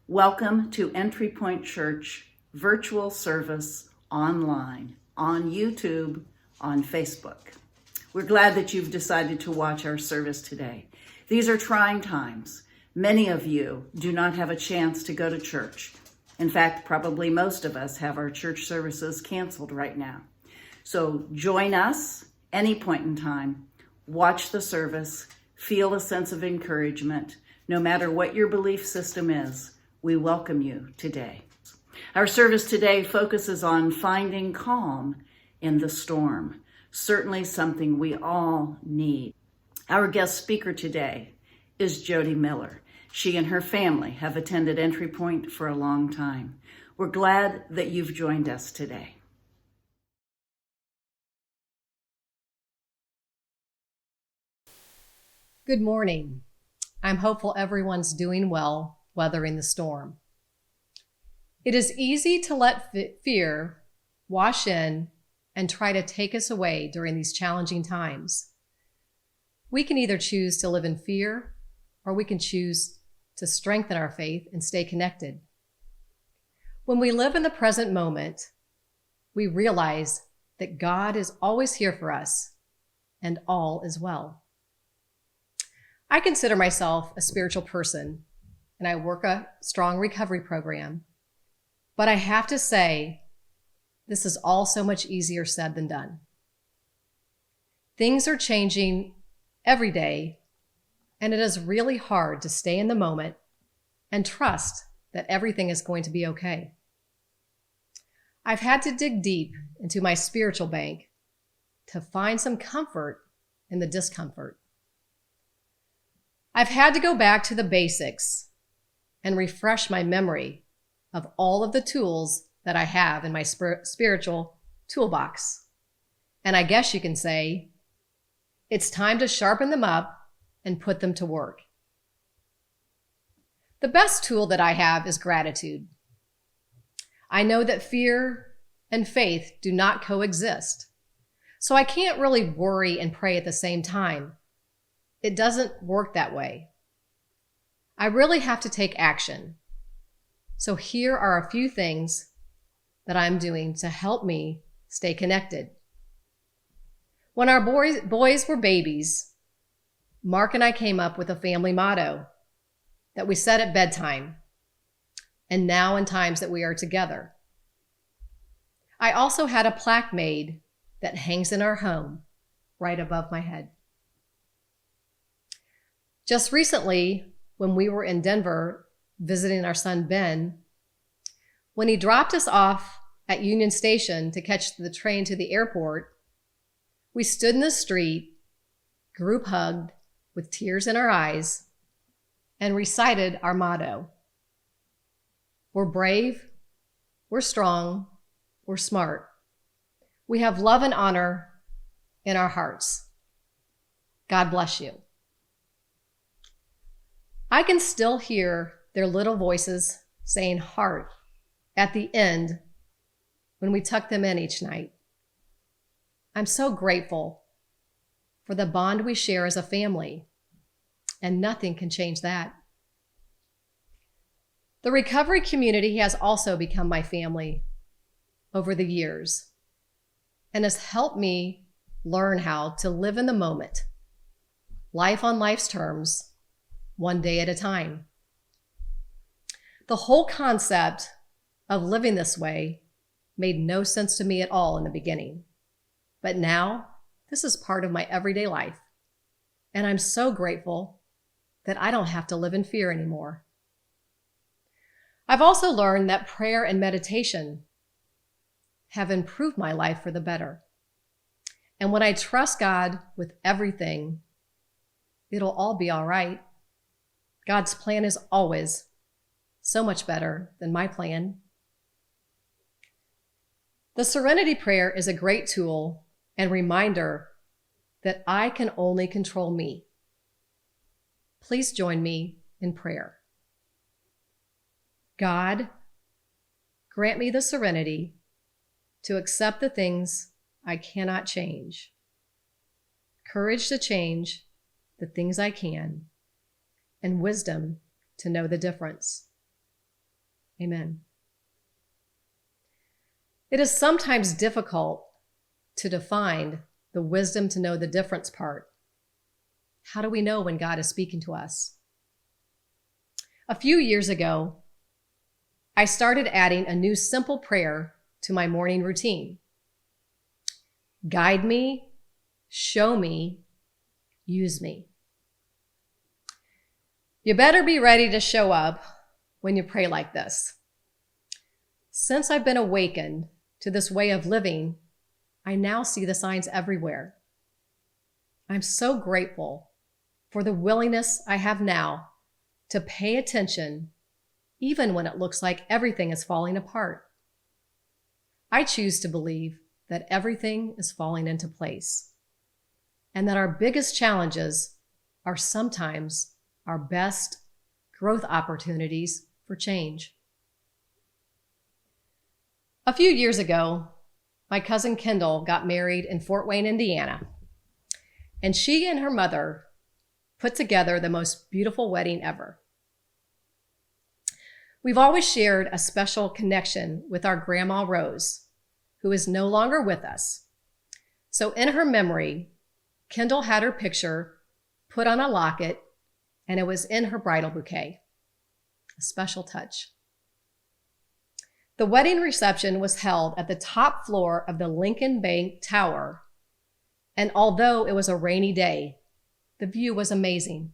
Welcome to Entry Point Church virtual service online, on YouTube, on Facebook. We're glad that you've decided to watch our service today. These are trying times. Many of you do not have a chance to go to church. In fact, probably most of us have our church services canceled right now. So join us any point in time, watch the service, feel a sense of encouragement. No matter what your belief system is, we welcome you today. Our service today focuses on finding calm in the storm, certainly something we all need. Our guest speaker today is Jodi Miller. She and her family have attended Entry Point for a long time. We're glad that you've joined us today. Good morning. I'm hopeful everyone's doing well, weathering the storm. It is easy to let fear wash in and try to take us away during these challenging times. We can either choose to live in fear, or we can choose to strengthen our faith and stay connected. When we live in the present moment, we realize that God is always here for us and all is well. I consider myself a spiritual person, and I work a strong recovery program, but I have to say, this is all so much easier said than done. Things are changing every day, and it is really hard to stay in the moment and trust that everything is going to be okay. I've had to dig deep into my spiritual bank to find some comfort in the discomfort. I've had to go back to the basics and refresh my memory of all of the tools that I have in my spiritual toolbox. And I guess you can say, it's time to sharpen them up and put them to work. The best tool that I have is gratitude. I know that fear and faith do not coexist, so I can't really worry and pray at the same time. It doesn't work that way. I really have to take action. So here are a few things that I'm doing to help me stay connected. When our boys were babies, Mark and I came up with a family motto that we said at bedtime, and now in times that we are together. I also had a plaque made that hangs in our home right above my head. Just recently, when we were in Denver visiting our son Ben, when he dropped us off at Union Station to catch the train to the airport, we stood in the street, group hugged with tears in our eyes, and recited our motto. We're brave, we're strong, we're smart. We have love and honor in our hearts. God bless you. I can still hear their little voices saying heart at the end when we tuck them in each night. I'm so grateful for the bond we share as a family, and nothing can change that. The recovery community has also become my family over the years and has helped me learn how to live in the moment, life on life's terms, one day at a time. The whole concept of living this way made no sense to me at all in the beginning. But now, this is part of my everyday life. And I'm so grateful that I don't have to live in fear anymore. I've also learned that prayer and meditation have improved my life for the better. And when I trust God with everything, it'll all be all right. God's plan is always so much better than my plan. The Serenity Prayer is a great tool and reminder that I can only control me. Please join me in prayer. God, grant me the serenity to accept the things I cannot change, courage to change the things I can, and wisdom to know the difference. Amen. It is sometimes difficult to define the wisdom to know the difference part. How do we know when God is speaking to us? A few years ago, I started adding a new simple prayer to my morning routine. Guide me, show me, use me. You better be ready to show up when you pray like this. Since I've been awakened to this way of living, I now see the signs everywhere. I'm so grateful for the willingness I have now to pay attention even when it looks like everything is falling apart. I choose to believe that everything is falling into place and that our biggest challenges are sometimes our best growth opportunities for change. A few years ago, my cousin Kendall got married in Fort Wayne, Indiana, and she and her mother put together the most beautiful wedding ever. We've always shared a special connection with our Grandma Rose, who is no longer with us. So in her memory, Kendall had her picture put on a locket, and it was in her bridal bouquet. A special touch. The wedding reception was held at the top floor of the Lincoln Bank Tower, and although it was a rainy day, the view was amazing.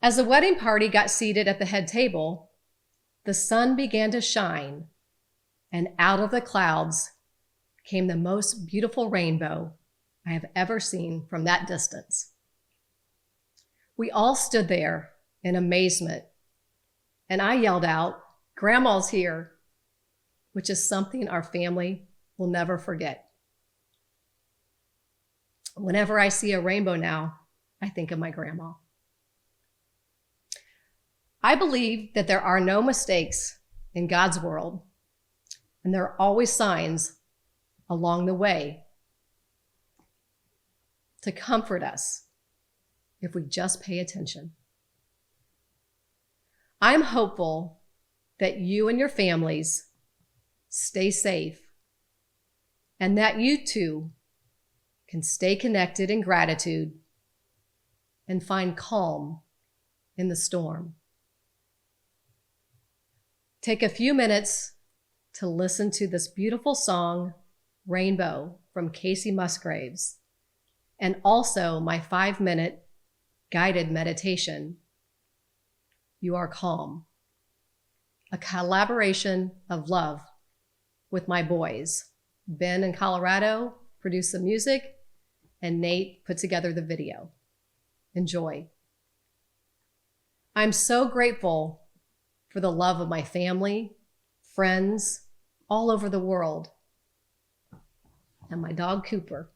As the wedding party got seated at the head table, the sun began to shine, and out of the clouds came the most beautiful rainbow I have ever seen from that distance. We all stood there in amazement, and I yelled out, "Grandma's here," which is something our family will never forget. Whenever I see a rainbow now, I think of my grandma. I believe that there are no mistakes in God's world, and there are always signs along the way to comfort us if we just pay attention. I'm hopeful that you and your families stay safe and that you too can stay connected in gratitude and find calm in the storm. Take a few minutes to listen to this beautiful song, Rainbow, from Casey Musgraves, and also my 5-minute guided meditation, You Are Calm, a collaboration of love with my boys. Ben in Colorado produced the music, and Nate put together the video. Enjoy. I'm so grateful for the love of my family, friends, all over the world, and my dog Cooper.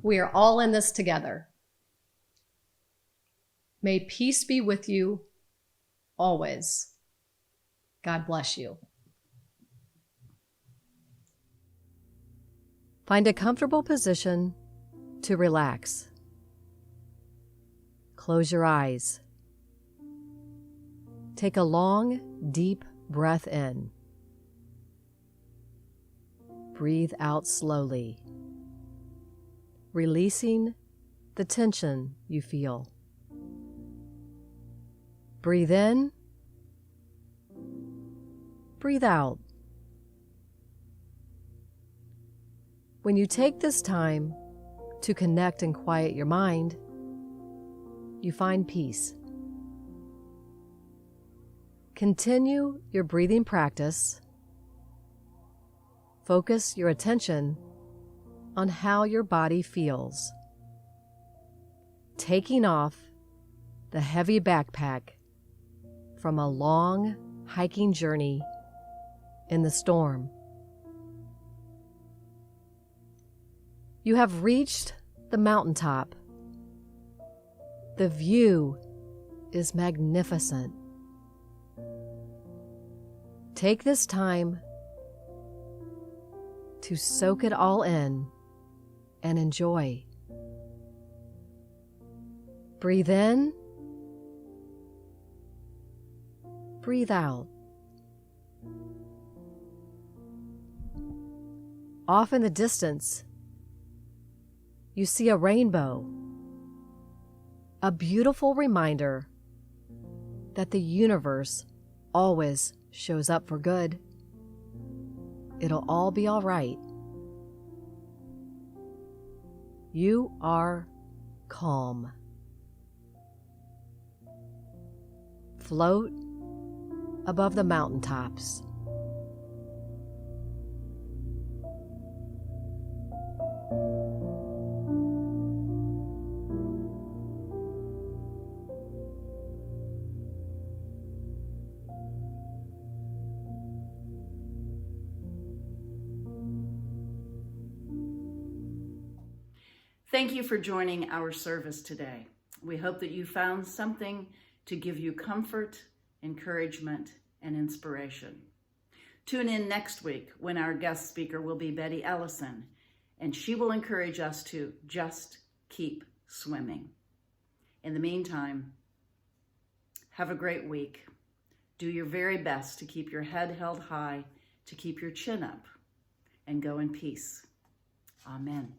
We are all in this together. May peace be with you always. God bless you. Find a comfortable position to relax. Close your eyes. Take a long, deep breath in. Breathe out slowly, releasing the tension you feel. Breathe in, breathe out. When you take this time to connect and quiet your mind, you find peace. Continue your breathing practice. Focus your attention on how your body feels. Taking off the heavy backpack from a long hiking journey in the storm. You have reached the mountaintop. The view is magnificent. Take this time to soak it all in and enjoy. Breathe in, breathe out. Off in the distance, you see a rainbow, a beautiful reminder that the universe always shows up for good. It'll all be all right. You are calm. Float above the mountaintops. Thank you for joining our service today. We hope that you found something to give you comfort, encouragement, and inspiration. Tune in next week when our guest speaker will be Betty Ellison, and she will encourage us to just keep swimming. In the meantime, have a great week. Do your very best to keep your head held high, to keep your chin up, and go in peace. Amen.